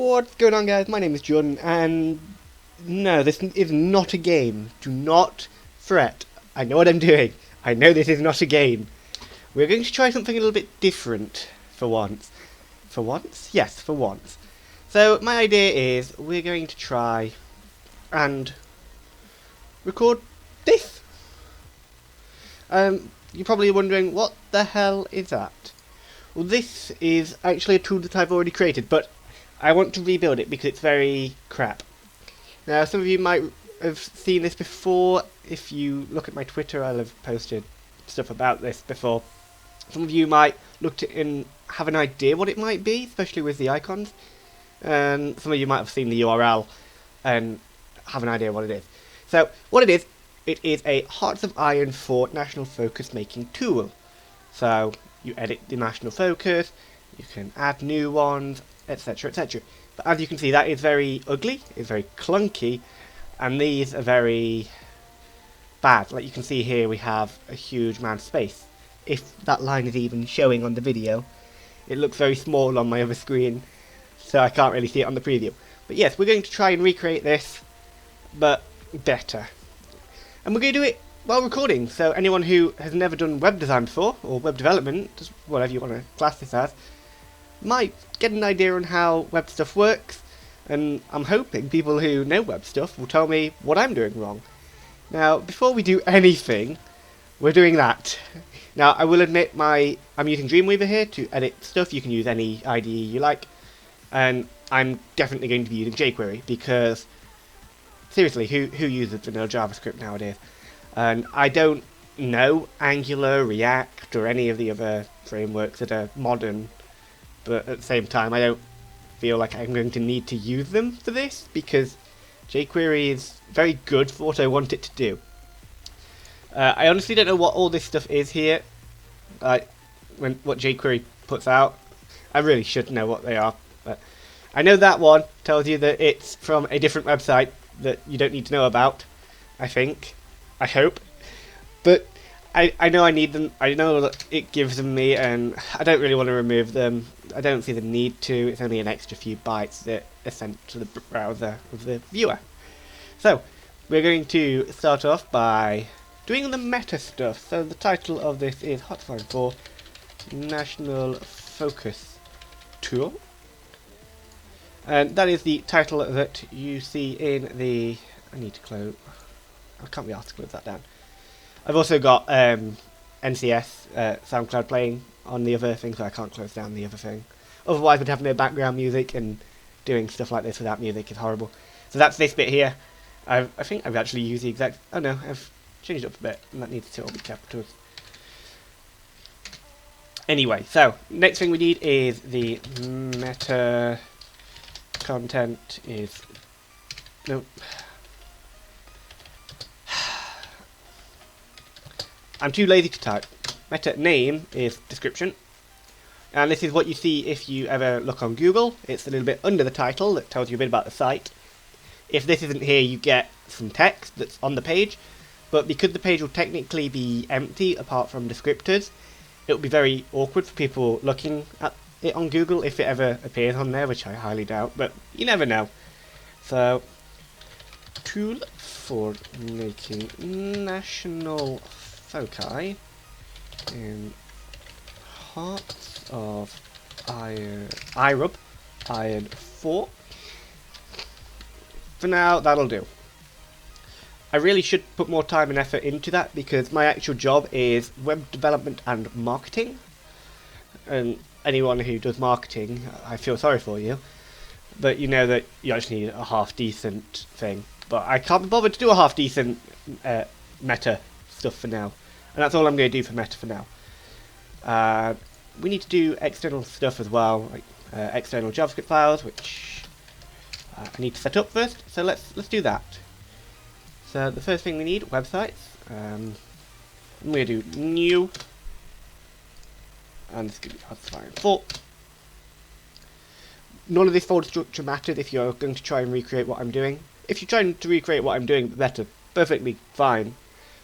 What's going on, guys? My name is Jordan, and no, this is not a game. Do not fret. I know what I'm doing. I know this is not a game. We're going to try something a little bit different for once. For once? Yes, for once. So, my idea is we're going to try and record this. You're probably wondering, what the hell is that? Well, this is actually a tool that I've already created, but I want to rebuild it because it's very crap. Now, some of you might have seen this before. If you look at my Twitter, I'll have posted stuff about this before. Some of you might look at it and have an idea what it might be, especially with the icons. And some of you might have seen the URL and have an idea what it is. So, what it is a Hearts of Iron 4 National Focus making tool. So, you edit the national focus, you can add new ones, etc, etc. But as you can see, that is very ugly, it's very clunky, and these are very bad. Like you can see here, we have a huge amount of space. If that line is even showing on the video, it looks very small on my other screen, so I can't really see it on the preview. But yes, we're going to try and recreate this, but better. And we're going to do it while recording, so anyone who has never done web design before, or web development, just whatever you want to class this as, might get an idea on how web stuff works, and I'm hoping people who know web stuff will tell me what I'm doing wrong. Now, before we do anything, we're doing that. Now, I will admit I'm using Dreamweaver here to edit stuff. You can use any IDE you like, and I'm definitely going to be using jQuery because, seriously, who uses vanilla JavaScript nowadays? And I don't know Angular, React, or any of the other frameworks that are modern, but at the same time I don't feel like I'm going to need to use them for this because jQuery is very good for what I want it to do. I honestly don't know what all this stuff is here, what jQuery puts out. I really should know what they are, but I know that one tells you that it's from a different website that you don't need to know about, I think. I hope. But I know I need them. I know that it gives them me, and I don't really want to remove them. I don't see the need to. It's only an extra few bytes that are sent to the browser of the viewer. So, we're going to start off by doing the meta stuff. So the title of this is Hearts of Iron 4 National Focus Tool. And that is the title that you see in the... I need to close... I can't be asked to close that down. I've also got NCS, SoundCloud playing on the other thing, so I can't close down the other thing. Otherwise I'd have no background music, and doing stuff like this without music is horrible. So that's this bit here. I think I've actually used the exact... Oh no, I've changed it up a bit, and that needs to all be capitals. Anyway, so, next thing we need is the meta content is... Nope. I'm too lazy to type. Meta name is description. And this is what you see if you ever look on Google. It's a little bit under the title that tells you a bit about the site. If this isn't here, you get some text that's on the page. But because the page will technically be empty apart from descriptors, it will be very awkward for people looking at it on Google if it ever appears on there, which I highly doubt, but you never know. So, tool for making national foci in Hearts of Iron, Iron 4. For now, that'll do. I really should put more time and effort into that because my actual job is web development and marketing. And anyone who does marketing, I feel sorry for you. But you know that you actually need a half-decent thing. But I can't be bothered to do a half-decent meta stuff for now. And that's all I'm going to do for meta for now. We need to do external stuff as well, like external JavaScript files, which I need to set up first. So let's do that. So the first thing we need, websites. I'm going to do new, and this is going to be Hearts of Iron 4. None of this folder structure matters if you're going to try and recreate what I'm doing. If you're trying to recreate what I'm doing better, perfectly fine.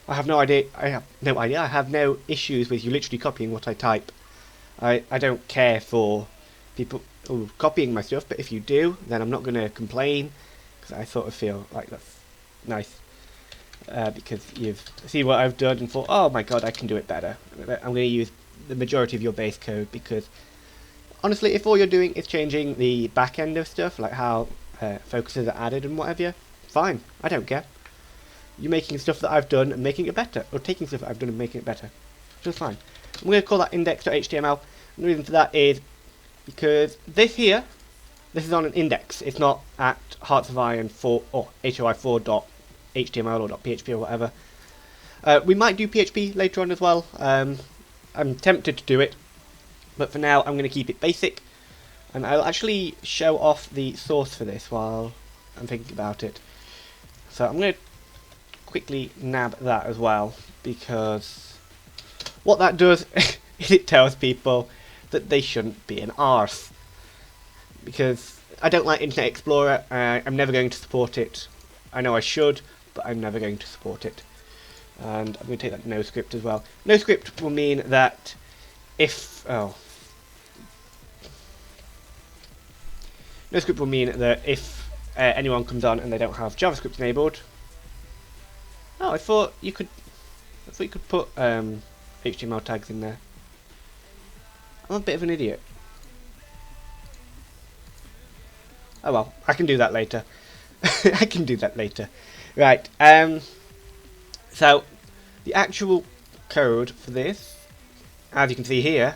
I have no idea. I have no issues with you literally copying what I type. I don't care for people or copying my stuff, but if you do, then I'm not going to complain, because I sort of feel like that's nice, because you've seen what I've done and thought, oh my god, I can do it better. I'm going to use the majority of your base code, because honestly, if all you're doing is changing the back end of stuff, like how focuses are added and whatever, fine, I don't care. You're making stuff that I've done and making it better, or taking stuff that I've done and making it better. Just fine. I'm going to call that index.html, and the reason for that is because this here, this is on an index. It's not at Hearts of Iron 4 or HOI4.html or .php or whatever. We might do PHP later on as well. I'm tempted to do it, but for now I'm going to keep it basic, and I'll actually show off the source for this while I'm thinking about it. So I'm going to quickly nab that as well, because what that does is it tells people that they shouldn't be an arse. Because I don't like Internet Explorer, I'm never going to support it. I know I should, but I'm never going to support it. And I'm going to take that no script as well. No script will mean that if... no script will mean that if anyone comes on and they don't have JavaScript enabled... Oh, I thought you could put HTML tags in there. I'm a bit of an idiot. Oh well, I can do that later. I can do that later. Right, so the actual code for this, as you can see here,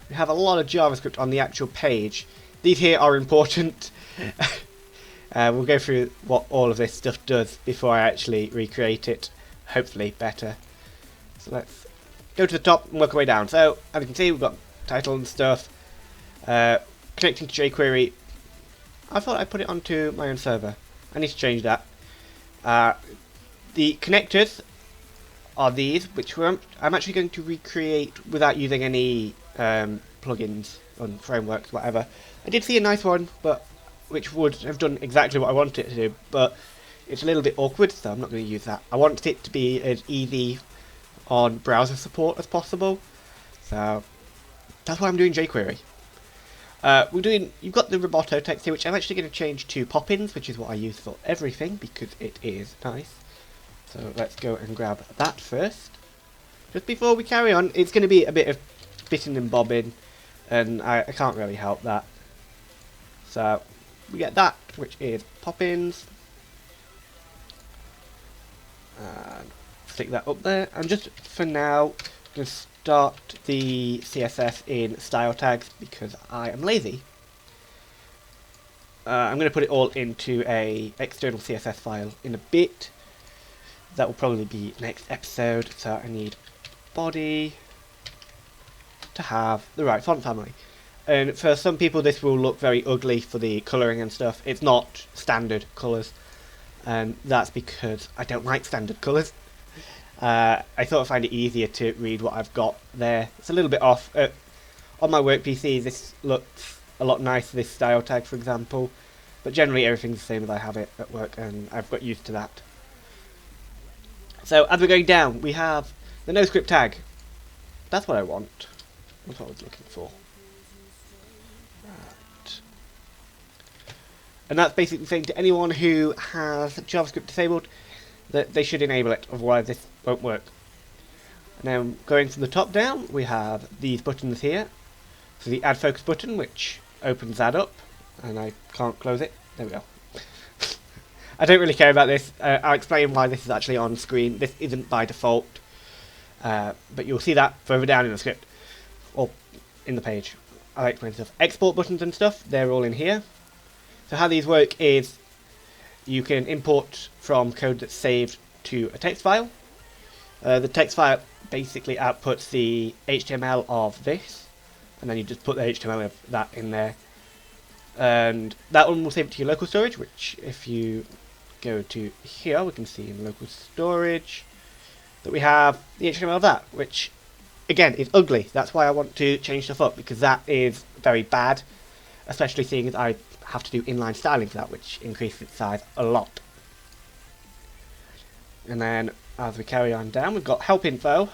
we have a lot of JavaScript on the actual page. These here are important. We'll go through what all of this stuff does before I actually recreate it, hopefully better. So let's go to the top and work our way down. So, as you can see, we've got title and stuff. Connecting to jQuery. I thought I put it onto my own server. I need to change that. The connectors are these, which I'm actually going to recreate without using any plugins on frameworks, whatever. I did see a nice one, but which would have done exactly what I wanted it to do, but it's a little bit awkward, so I'm not going to use that. I want it to be as easy on browser support as possible, so that's why I'm doing jQuery. You've got the Roboto text here, which I'm actually going to change to Poppins, which is what I use for everything, because it is nice. So let's go and grab that first. Just before we carry on, it's going to be a bit of bitting and bobbing, and I can't really help that. So we get that, which is Poppins. And stick that up there, and just for now, I'm going to start the CSS in style tags because I am lazy. I'm going to put it all into a external CSS file in a bit. That will probably be next episode, so I need body to have the right font family. And for some people this will look very ugly for the colouring and stuff. It's not standard colours, and that's because I don't like standard colours. I thought I'd find it easier to read what I've got there. It's a little bit off. On my work PC this looks a lot nicer, this style tag for example, but generally everything's the same as I have it at work, and I've got used to that. So as we're going down, we have the NoScript tag. That's what I want. That's what I was looking for. Right. And that's basically saying to anyone who has JavaScript disabled that they should enable it, otherwise this won't work. And then going from the top down, we have these buttons here. So the add focus button, which opens that up, and I can't close it. There we go. I don't really care about this. I'll explain why this is actually on screen. This isn't by default, but you'll see that further down in the script, or in the page. I'll explain stuff. Export buttons and stuff, they're all in here. So how these work is you can import from code that's saved to a text file. The text file basically outputs the HTML of this, and then you just put the HTML of that in there. And that one will save it to your local storage, which if you go to here, we can see in local storage that we have the HTML of that, which again is ugly. That's why I want to change stuff up, because that is very bad, especially seeing as I have to do inline styling for that, which increases its size a lot. And then as we carry on down, we've got help info.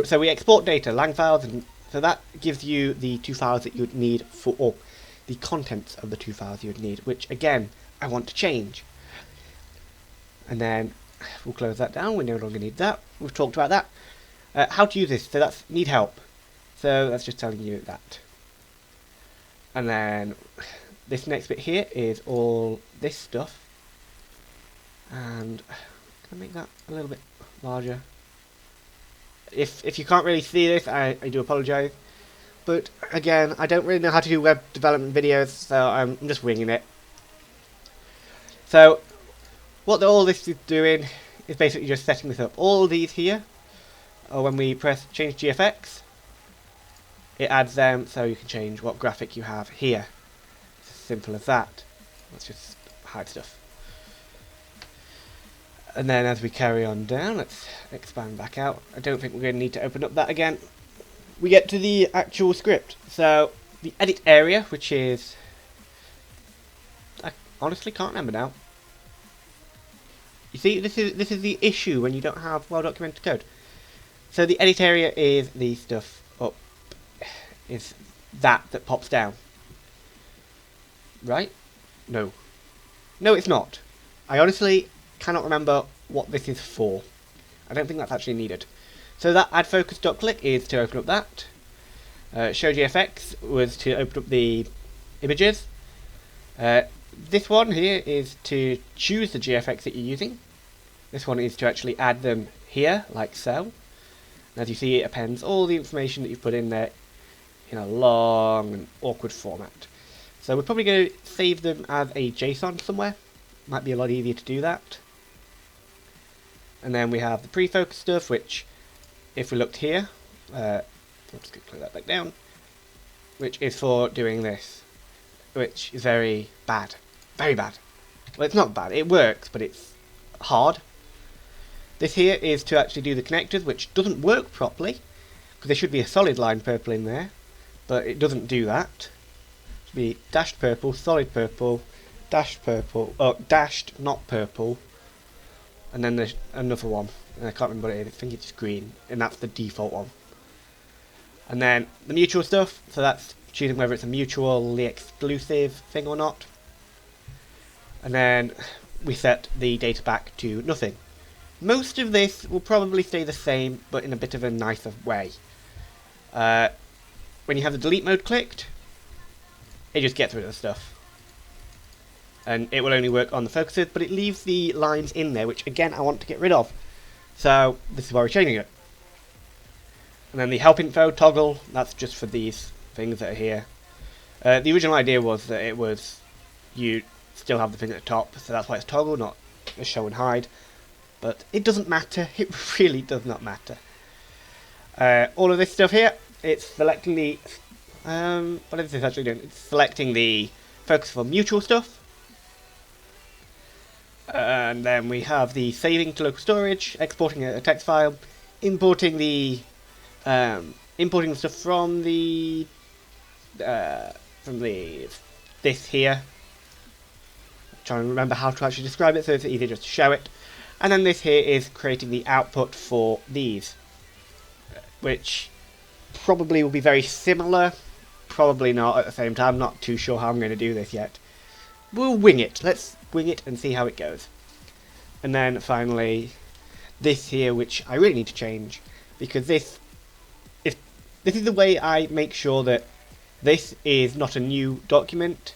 So we export data, lang files, and so that gives you the two files that you would need for, or the contents of the two files you would need, which again I want to change. And then we'll close that down. We no longer need that. We've talked about that. How to use this? So that's need help. So that's just telling you that. And then this next bit here is all this stuff. And can I make that a little bit larger? If you can't really see this, I do apologise. But again, I don't really know how to do web development videos, so I'm just winging it. So what all this is doing is basically just setting this up. All these here, or when we press change GFX, it adds them so you can change what graphic you have here. It's as simple as that. Let's just hide stuff. And then as we carry on down, let's expand back out. I don't think we're going to need to open up that again. We get to the actual script. So the edit area, which is, I honestly can't remember now. You see, this is the issue when you don't have well documented code. So the edit area is the stuff up, is that pops down. Right? No. No, it's not. I honestly cannot remember what this is for. I don't think that's actually needed. So that add focus.click is to open up that. Show GFX was to open up the images. This one here is to choose the GFX that you're using. This one is to actually add them here, like so. And as you see, it appends all the information that you've put in there in a long and awkward format. So we're probably going to save them as a JSON somewhere. Might be a lot easier to do that. And then we have the pre-focus stuff, which, if we looked here, I'm just going to clear that back down, which is for doing this, which is very bad. Very bad. Well, it's not bad. It works, but it's hard. This here is to actually do the connectors, which doesn't work properly, because there should be a solid line purple in there, but it doesn't do that. It should be dashed purple, solid purple, dashed purple, dashed not purple, and then there's another one, and I can't remember what it is. I think it's green, and that's the default one. And then the mutual stuff, so that's choosing whether it's a mutually exclusive thing or not. And then we set the data back to nothing. Most of this will probably stay the same, but in a bit of a nicer way. When you have the delete mode clicked, it just gets rid of the stuff. And it will only work on the focuses, but it leaves the lines in there, which again I want to get rid of. So this is why we're changing it. And then the help info toggle, that's just for these things that are here. The original idea was that it was, you still have the thing at the top, so that's why it's toggle, not a show and hide. But it doesn't matter, it really does not matter. All of this stuff here, it's selecting the, what is this actually doing? It's selecting the focus for mutual stuff. And then we have the saving to local storage, exporting a text file, importing the stuff from the this here. I'm trying to remember how to actually describe it, so it's easier just to show it. And then this here is creating the output for these, which probably will be very similar, probably not at the same time. Not too sure how I'm going to do this yet. We'll wing it. Let's wing it and see how it goes. And then finally this here, which I really need to change, because this is the way I make sure that this is not a new document.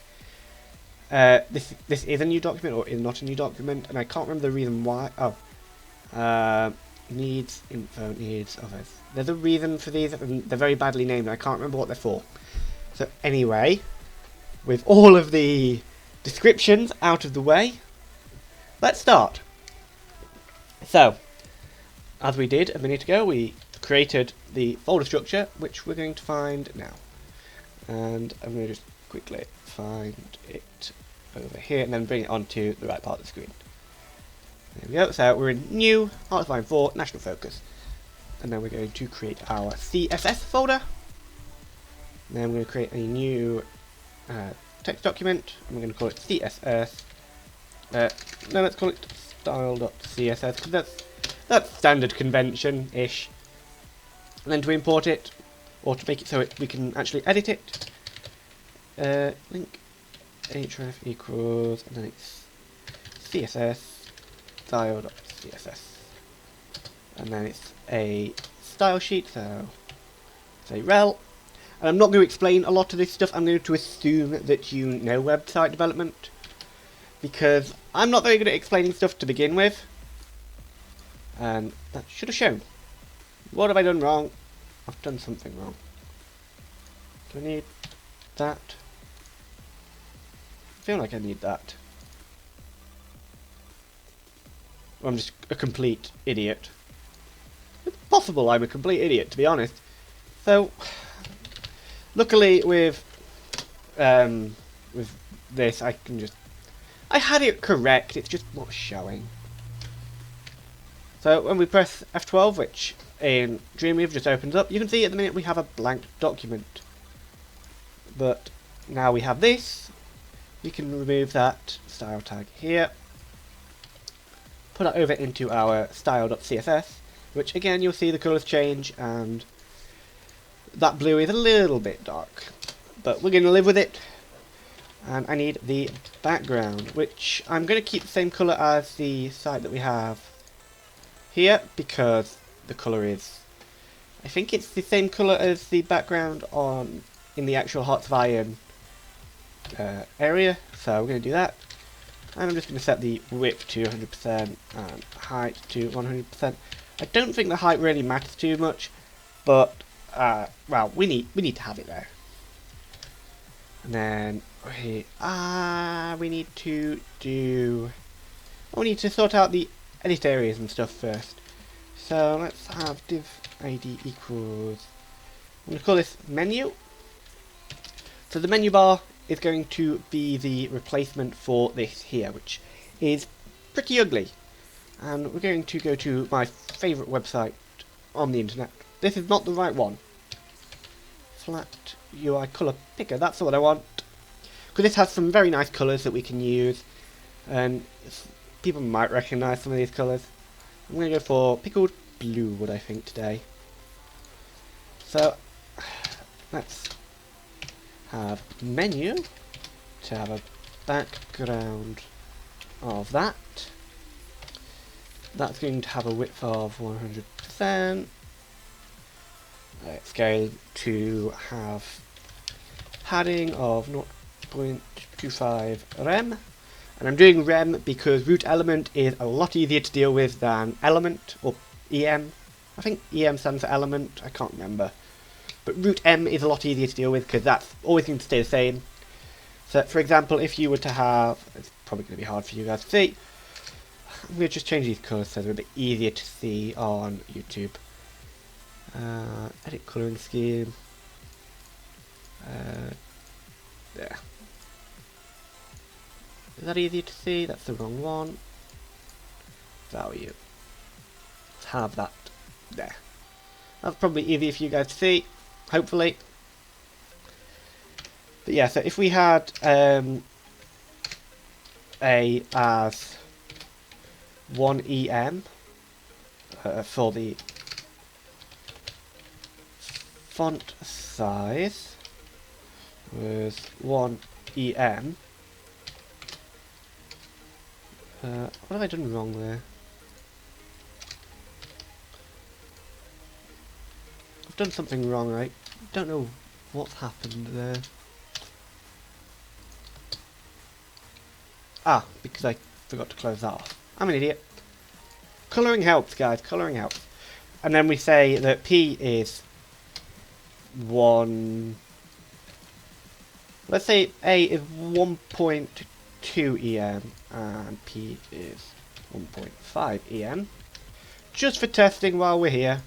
This is a new document or is not a new document, and I can't remember the reason why. Needs info, needs others. There's a reason for these, and they're very badly named, and I can't remember what they're for. So anyway, with all of the descriptions out of the way, let's start. So, as we did a minute ago, we created the folder structure, which we're going to find now. And I'm going to just quickly find it over here and then bring it onto the right part of the screen. There we go. So we're in new, Artline 4, National Focus. And then we're going to create our CSS folder. And then we're going to create a new text document, and we're going to call it CSS. No, let's call it style.css, because that's standard convention-ish. And then to import it, or to make it so we can actually edit it, link href equals, and then it's css style.css, and then it's a style sheet, so say rel. And I'm not going to explain a lot of this stuff. I'm going to assume that you know website development, because I'm not very good at explaining stuff to begin with, and that should have shown. What have I done wrong? I've done something wrong. Do I need that? I feel like I need that. Or I'm just a complete idiot. It's possible I'm a complete idiot, to be honest. So, luckily with this, I can just... I had it correct, it's just not showing. So when we press F12, which in Dreamweaver just opens up, you can see at the minute we have a blank document. But now we have this, we can remove that style tag here, put it over into our style.css, which again you'll see the colours change, and that blue is a little bit dark, but we're going to live with it. And I need the background, which I'm going to keep the same colour as the site that we have here, because the colour is, I think it's the same colour as the background in the actual Hearts of Iron area, so we're going to do that. And I'm just going to set the width to 100% and height to 100%. I don't think the height really matters too much, but well, we need to have it there. And then we need to sort out the edit areas and stuff first. So let's have div id equals, I'm going to call this menu. So the menu bar is going to be the replacement for this here, which is pretty ugly. And we're going to go to my favourite website on the internet. This is not the right one. Flat UI colour picker, that's what I want. Because this has some very nice colours that we can use, and people might recognise some of these colours. I'm going to go for pickled blue, what I think today. So let's have menu to have a background of that. That's going to have a width of 100%. It's going to have padding of 0.25 rem. And I'm doing rem because root element is a lot easier to deal with than element, or em. I think em stands for element, I can't remember. But root m is a lot easier to deal with because that's always going to stay the same. So for example, if you were to have, it's probably going to be hard for you guys to see, I'm going to just change these colours so they're a bit easier to see on YouTube. Edit colouring scheme. There. Is that easier to see? That's the wrong one. Value. Let's have that there. That's probably easier for you guys to see, hopefully. But yeah, so if we had a as 1em for the font size was 1em. What have I done wrong there? I've done something wrong, right? Don't know what's happened there. Ah, because I forgot to close that off. I'm an idiot. Colouring helps, guys. Colouring helps. And then we say that P is 1... Let's say A is 1.2 em and P is 1.5 em. Just for testing while we're here.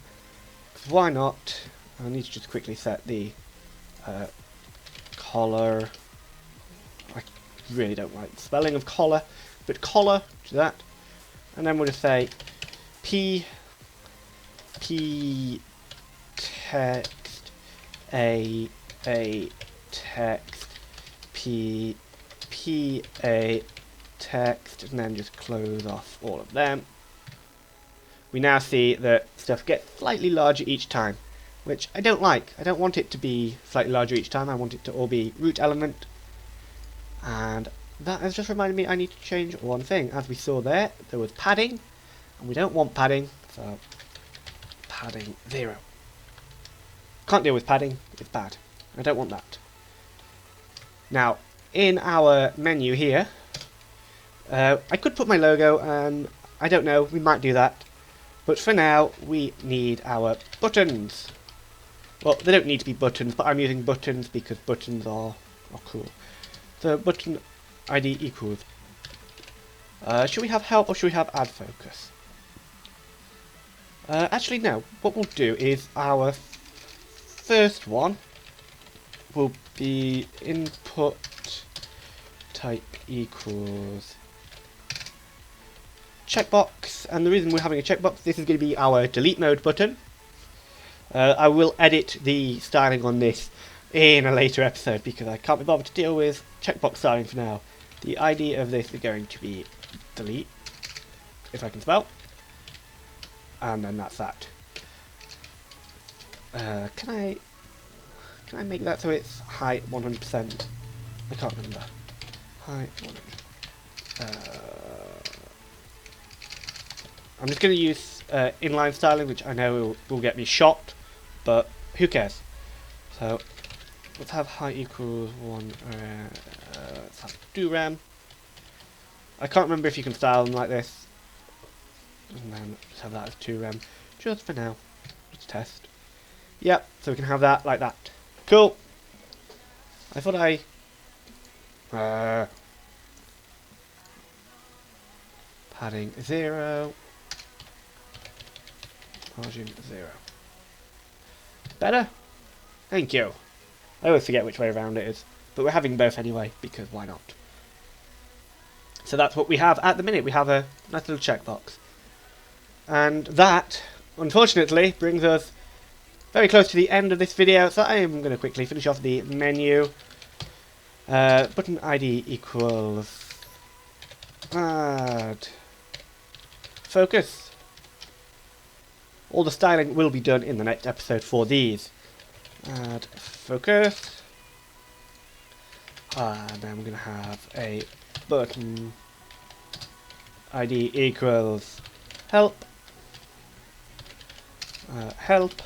Why not? I need to just quickly set the collar. I really don't like the spelling of collar, but collar to that. And then we'll just say P text A text P A text, and then just close off all of them. We now see that stuff gets slightly larger each time. which I don't like. I don't want it to be slightly larger each time. I want it to all be root element. And that has just reminded me I need to change one thing. As we saw there was padding, and we don't want padding, so padding 0. Can't deal with padding, it's bad. I don't want that. Now, in our menu here, I could put my logo, and I don't know, we might do that. But for now, we need our buttons. Well, they don't need to be buttons, but I'm using buttons because buttons are cool. So button ID equals. Should we have help or should we have add focus? Actually, no. What we'll do is our first one will be input type equals checkbox, and the reason we're having a checkbox, this is going to be our delete mode button. I will edit the styling on this in a later episode because I can't be bothered to deal with checkbox styling for now. The ID of this is going to be delete, if I can spell, and then that's that. Can I make that so it's height 100%? I can't remember. Height 100. I'm just going to use inline styling, which I know will get me shot, but who cares? So let's have height equals 1. Let's have do-rem. I can't remember if you can style them like this. And then let's have that as 2rem, just for now. Let's test. Yep, so we can have that like that. Cool. I thought padding 0. Margin 0. Better? Thank you. I always forget which way around it is. But we're having both anyway, because why not? So that's what we have at the minute. We have a nice little checkbox. And that, unfortunately, brings us very close to the end of this video. So I am going to quickly finish off the menu. Button ID equals add focus. All the styling will be done in the next episode for these. Add focus. And then we're going to have a button ID equals help. Help.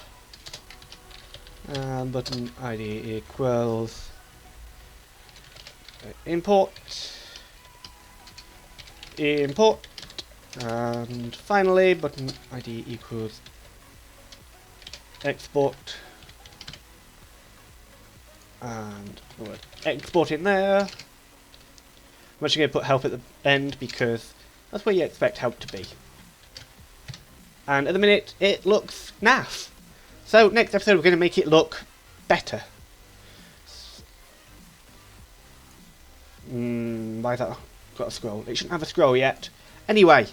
And button ID equals import. Import. And finally, button ID equals export, and we'll export in there. I'm actually going to put help at the end because that's where you expect help to be. And at the minute it looks naff. So next episode we're going to make it look better. Why is that got a scroll? It shouldn't have a scroll yet. Anyway,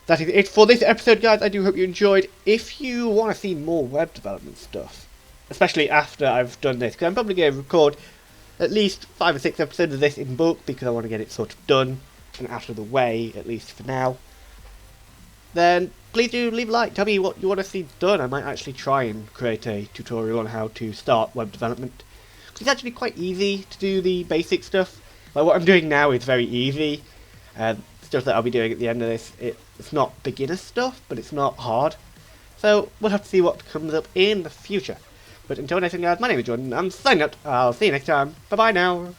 that is it for this episode, guys. I do hope you enjoyed. If you want to see more web development stuff, especially after I've done this, because I'm probably going to record at least 5 or 6 episodes of this in bulk, because I want to get it sort of done and out of the way, at least for now, then please do leave a like. Tell me what you want to see done. I might actually try and create a tutorial on how to start web development. It's actually quite easy to do the basic stuff. Like what I'm doing now is very easy. Stuff that I'll be doing at the end of this, it's not beginner stuff, but it's not hard. So we'll have to see what comes up in the future. But until next time, guys, my name is Jordan. I'm signing out. I'll see you next time. Bye bye now.